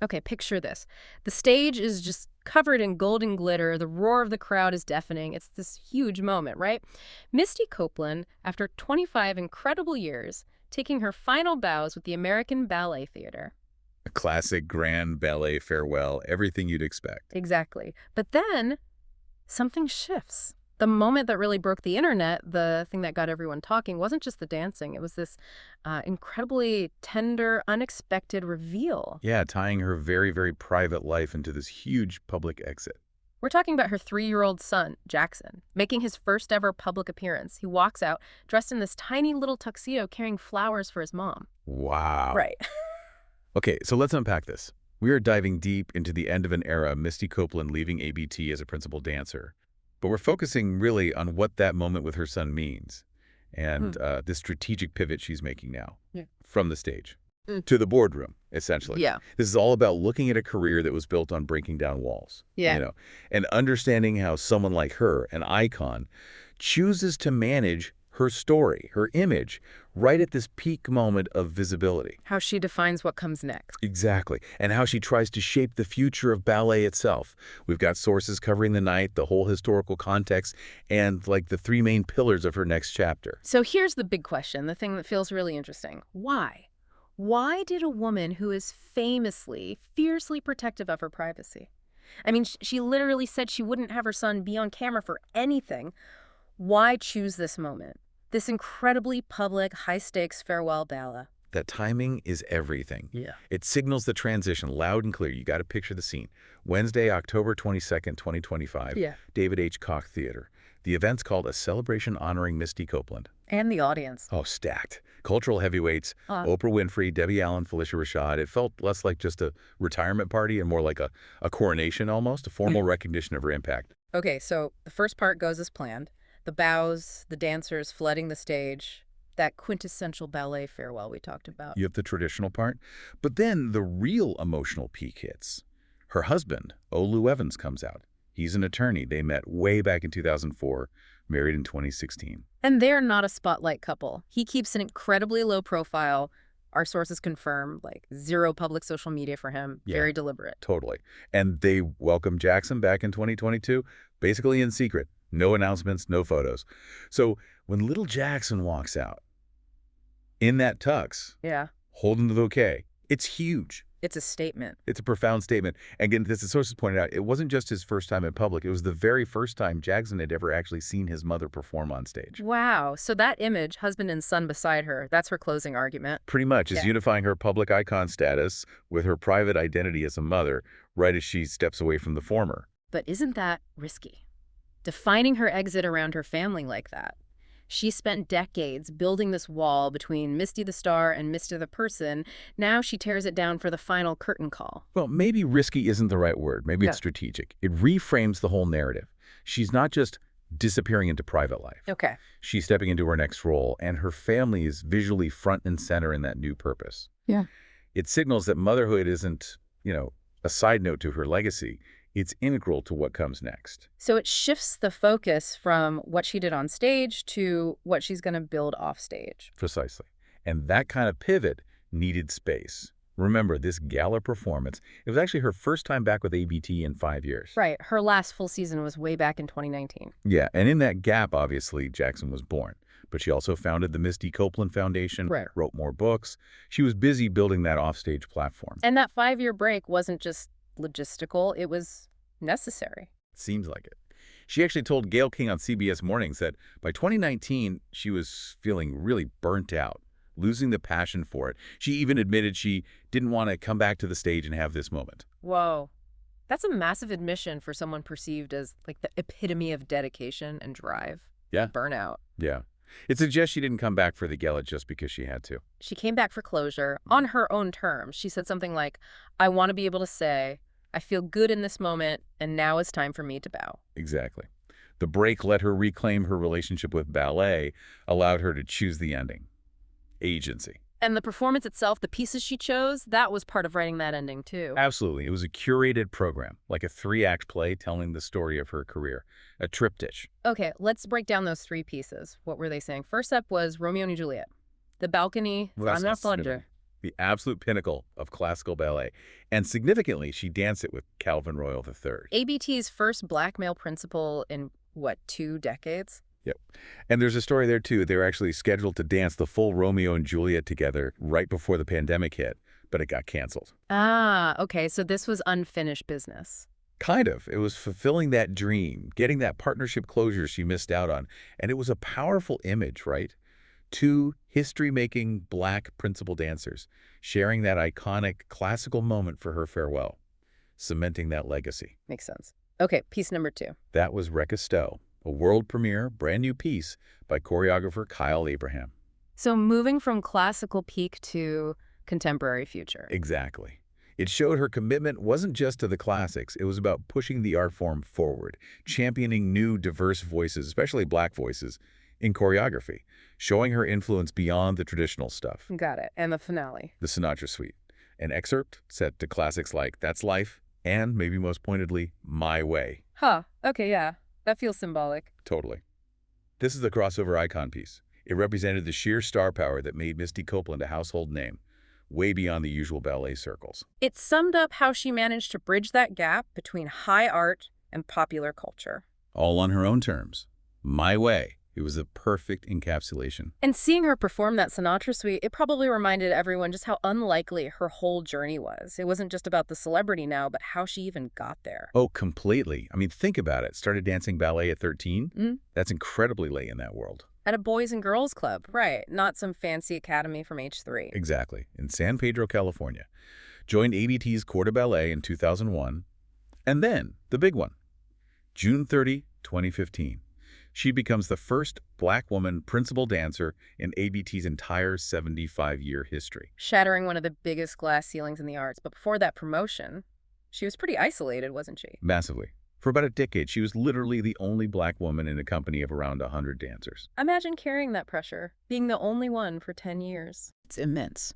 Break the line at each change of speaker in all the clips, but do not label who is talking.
Okay, picture this. The stage is just covered in golden glitter. The roar of the crowd is deafening. It's this huge moment, right? Misty Copeland, after 25 incredible years, taking her final bows with the American Ballet Theatre.
A classic grand ballet farewell, everything you'd expect.
Exactly. But then something shifts. The moment that really broke the internet, the thing that got everyone talking, wasn't just the dancing. It was this incredibly tender, unexpected reveal.
Yeah, tying her very, very private life into this huge public exit.
We're talking about her 3-year-old son, Jackson, making his first ever public appearance. He walks out dressed in this tiny little tuxedo carrying flowers for his mom.
Wow.
Right.
Okay, so let's unpack this. We are diving deep into the end of an era, Misty Copeland leaving ABT as a principal dancer. But we're focusing really on what that moment with her son means and this strategic pivot she's making now from the stage to the boardroom, essentially.
Yeah.
This is all about looking at a career that was built on breaking down walls.
Yeah.
And understanding how someone like her, an icon, chooses to manage her story, her image, right at this peak moment of visibility.
How she defines what comes next.
Exactly. And how she tries to shape the future of ballet itself. We've got sources covering the night, the whole historical context, and like the 3 main pillars of her next chapter.
So here's the big question, the thing that feels really interesting. Why? Why did a woman who is famously, fiercely protective of her privacy? I mean, she literally said she wouldn't have her son be on camera for anything. Why choose this moment? This incredibly public, high-stakes farewell gala.
That timing is everything.
Yeah.
It signals the transition loud and clear. You got to picture the scene. Wednesday, October 22nd, 2025, David H. Koch Theater. The event's called A Celebration Honoring Misty Copeland.
And the audience.
Oh, stacked. Cultural heavyweights, Oprah Winfrey, Debbie Allen, Felicia Rashad. It felt less like just a retirement party and more like a coronation almost, a formal recognition of her impact.
Okay, so the first part goes as planned. The bows, the dancers flooding the stage, that quintessential ballet farewell we talked about.
You have the traditional part. But then the real emotional peak hits. Her husband, Olu Evans, comes out. He's an attorney. They met way back in 2004, married in 2016.
And they're not a spotlight couple. He keeps an incredibly low profile. Our sources confirm, like, 0 public social media for him.
Yeah,
very deliberate.
Totally. And they welcomed Jackson back in 2022, basically in secret. No announcements, no photos. So when little Jackson walks out in that tux, holding the bouquet, it's huge.
It's a statement.
It's a profound statement. And again, as the sources pointed out, it wasn't just his first time in public. It was the very first time Jackson had ever actually seen his mother perform on stage.
Wow. So that image, husband and son beside her, that's her closing argument.
Pretty much is unifying her public icon status with her private identity as a mother, right as she steps away from the former.
But isn't that risky? Defining her exit around her family like that. She spent decades building this wall between Misty the star and Misty the person. Now she tears it down for the final curtain call.
Well, maybe risky isn't the right word. Maybe it's strategic. It reframes the whole narrative. She's not just disappearing into private life.
Okay.
She's stepping into her next role, and her family is visually front and center in that new purpose.
Yeah.
It signals that motherhood isn't, a side note to her legacy. It's integral to what comes next.
So it shifts the focus from what she did on stage to what she's going to build off stage.
Precisely. And that kind of pivot needed space. Remember, this gala performance, it was actually her first time back with ABT in 5 years.
Right. Her last full season was way back in 2019.
Yeah, and in that gap, obviously, Jackson was born. But she also founded the Misty Copeland Foundation, wrote more books. She was busy building that offstage platform.
And that 5-year break wasn't just logistical, it was necessary.
Seems like it. She actually told Gayle King on CBS Mornings that by 2019, she was feeling really burnt out, losing the passion for it. She even admitted she didn't want to come back to the stage and have this moment.
Whoa. That's a massive admission for someone perceived as like the epitome of dedication and drive.
Yeah.
Burnout.
Yeah. It suggests she didn't come back for the gala just because she had to.
She came back for closure on her own terms. She said something like, I want to be able to say, I feel good in this moment, and now it's time for me to bow.
Exactly. The break let her reclaim her relationship with ballet, allowed her to choose the ending. Agency.
And the performance itself, the pieces she chose, that was part of writing that ending, too.
Absolutely. It was a curated program, like a 3-act play telling the story of her career. A triptych.
Okay, let's break down those 3 pieces. What were they saying? First up was Romeo and Juliet. The balcony,
the absolute pinnacle of classical ballet. And significantly, she danced it with Calvin Royal III.
ABT's first black male principal in, what, 2 decades?
Yep. And there's a story there, too. They were actually scheduled to dance the full Romeo and Juliet together right before the pandemic hit, but it got canceled.
Ah, okay, so this was unfinished business.
Kind of. It was fulfilling that dream, getting that partnership closure she missed out on. And it was a powerful image, right? Two history-making black principal dancers sharing that iconic classical moment for her farewell, cementing that legacy.
Makes sense. Okay, piece number 2.
That was Wrecka Stow, a world premiere, brand new piece by choreographer Kyle Abraham.
So moving from classical peak to contemporary future.
Exactly. It showed her commitment wasn't just to the classics. It was about pushing the art form forward, championing new, diverse voices, especially black voices, in choreography, showing her influence beyond the traditional stuff.
Got it. And the finale.
The Sinatra Suite, an excerpt set to classics like That's Life and, maybe most pointedly, My Way.
Huh. Okay, yeah. That feels symbolic.
Totally. This is the crossover icon piece. It represented the sheer star power that made Misty Copeland a household name, way beyond the usual ballet circles.
It summed up how she managed to bridge that gap between high art and popular culture.
All on her own terms. My Way. It was a perfect encapsulation.
And seeing her perform that Sinatra suite, it probably reminded everyone just how unlikely her whole journey was. It wasn't just about the celebrity now, but how she even got there.
Oh, completely. I mean, think about it. Started dancing ballet at 13?
Mm.
That's incredibly late in that world.
At a boys and girls club, right. Not some fancy academy from age 3.
Exactly. In San Pedro, California. Joined ABT's Corps de Ballet in 2001. And then, the big one. June 30, 2015. She becomes the first black woman principal dancer in ABT's entire 75-year history.
Shattering one of the biggest glass ceilings in the arts. But before that promotion, she was pretty isolated, wasn't she?
Massively. For about a decade, she was literally the only black woman in a company of around 100 dancers.
Imagine carrying that pressure, being the only one for 10 years. It's immense.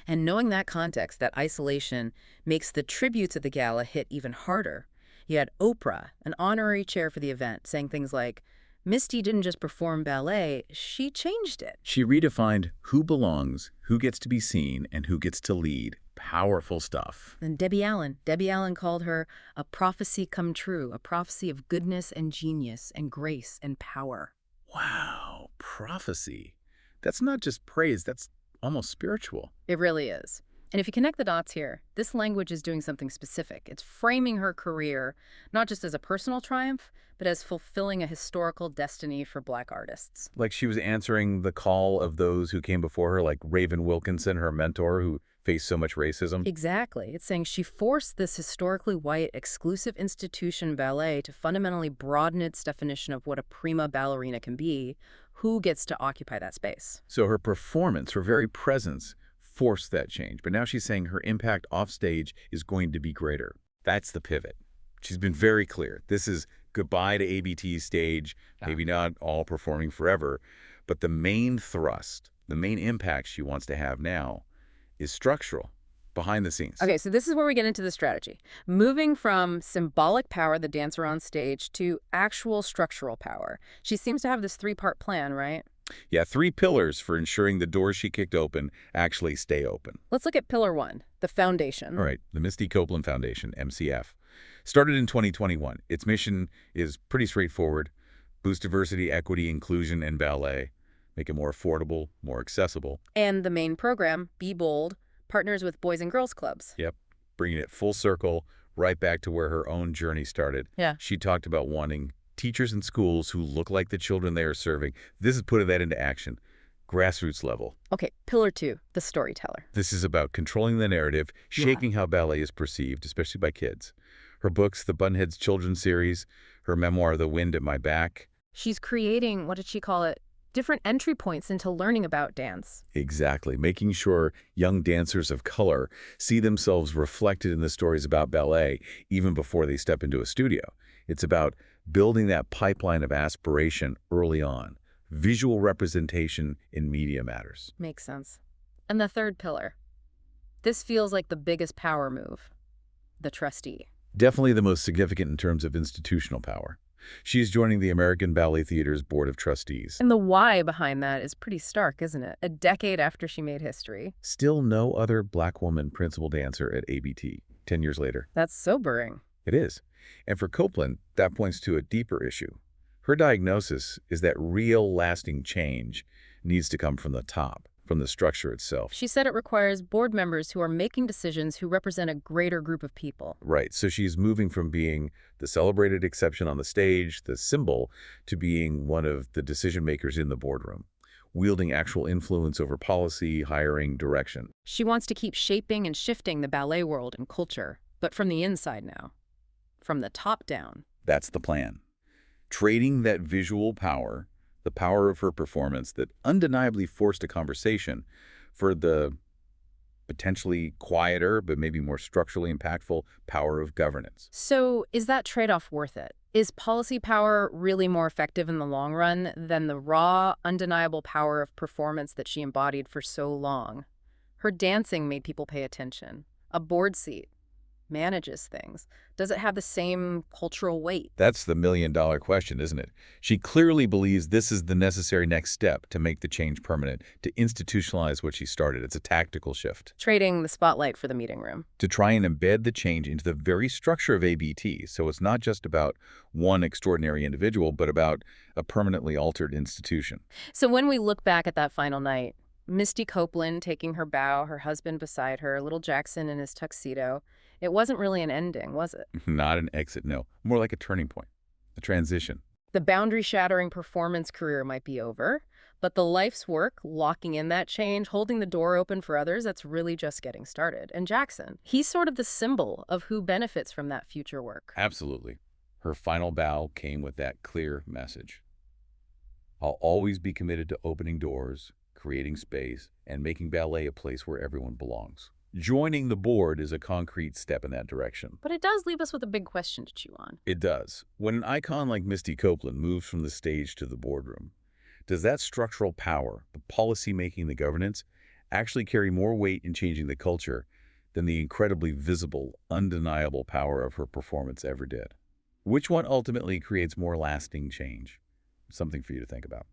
And knowing that context, that isolation, makes the tributes at the gala hit even harder. You had Oprah, an honorary chair for the event, saying things like, Misty didn't just perform ballet, she changed it.
She redefined who belongs, who gets to be seen, and who gets to lead. Powerful stuff.
And Debbie Allen called her a prophecy come true, a prophecy of goodness and genius and grace and power.
Wow, prophecy. That's not just praise, that's almost spiritual.
It really is. And if you connect the dots here, this language is doing something specific. It's framing her career not just as a personal triumph, but as fulfilling a historical destiny for black artists.
Like she was answering the call of those who came before her, like Raven Wilkinson, her mentor, who faced so much racism.
Exactly. It's saying she forced this historically white, exclusive institution ballet to fundamentally broaden its definition of what a prima ballerina can be, who gets to occupy that space.
So her performance, her very presence, forced that change. But now she's saying her impact off stage is going to be greater. That's the pivot. She's been very clear. This is goodbye to ABT's stage, maybe not all performing forever, but the main thrust, the main impact she wants to have now is structural, behind the scenes.
Okay, so this is where we get into the strategy. Moving from symbolic power, the dancer on stage, to actual structural power. She seems to have this 3-part plan, right?
Yeah, 3 pillars for ensuring the doors she kicked open actually stay open.
Let's look at pillar 1, the foundation.
All right, the Misty Copeland Foundation, MCF. Started in 2021. Its mission is pretty straightforward. Boost diversity, equity, inclusion, and ballet. Make it more affordable, more accessible.
And the main program, Be Bold, partners with boys and girls clubs.
Yep, bringing it full circle, right back to where her own journey started.
Yeah.
She talked about wanting teachers in schools who look like the children they are serving. This is putting that into action. Grassroots level.
Okay, pillar 2, the storyteller.
This is about controlling the narrative, shaping how ballet is perceived, especially by kids. Her books, the Bunheads Children's Series, her memoir, The Wind at My Back.
She's creating, what did she call it? Different entry points into learning about dance.
Exactly, making sure young dancers of color see themselves reflected in the stories about ballet even before they step into a studio. It's about building that pipeline of aspiration early on. Visual representation in media matters.
Makes sense. And the 3rd pillar. This feels like the biggest power move. The trustee.
Definitely the most significant in terms of institutional power. She's joining the American Ballet Theatre's Board of Trustees.
And the why behind that is pretty stark, isn't it? A decade after she made history.
Still no other black woman principal dancer at ABT, 10 years later.
That's sobering.
It is. And for Copeland, that points to a deeper issue. Her diagnosis is that real lasting change needs to come from the top, from the structure itself.
She said it requires board members who are making decisions who represent a greater group of people.
Right, so she's moving from being the celebrated exception on the stage, the symbol, to being one of the decision makers in the boardroom, wielding actual influence over policy, hiring, direction.
She wants to keep shaping and shifting the ballet world and culture, but from the inside now, from the top down.
That's the plan. Trading that visual power, the power of her performance that undeniably forced a conversation, for the potentially quieter but maybe more structurally impactful power of governance.
So is that trade-off worth it? Is policy power really more effective in the long run than the raw, undeniable power of performance that she embodied for so long? Her dancing made people pay attention. A board seat manages things. Does it have the same cultural weight?
That's the million-dollar question, isn't it? She clearly believes this is the necessary next step to make the change permanent, to institutionalize what she started. It's a tactical shift.
Trading the spotlight for the meeting room.
To try and embed the change into the very structure of ABT, so it's not just about one extraordinary individual, but about a permanently altered institution.
So when we look back at that final night, Misty Copeland taking her bow, her husband beside her, little Jackson in his tuxedo, it wasn't really an ending, was it?
Not an exit, no. More like a turning point, a transition.
The boundary-shattering performance career might be over, but the life's work, locking in that change, holding the door open for others, that's really just getting started. And Jackson, he's sort of the symbol of who benefits from that future work.
Absolutely. Her final bow came with that clear message. I'll always be committed to opening doors, creating space, and making ballet a place where everyone belongs. Joining the board is a concrete step in that direction.
But it does leave us with a big question to chew on.
It does. When an icon like Misty Copeland moves from the stage to the boardroom, does that structural power, the policy-making, the governance, actually carry more weight in changing the culture than the incredibly visible, undeniable power of her performance ever did? Which one ultimately creates more lasting change? Something for you to think about.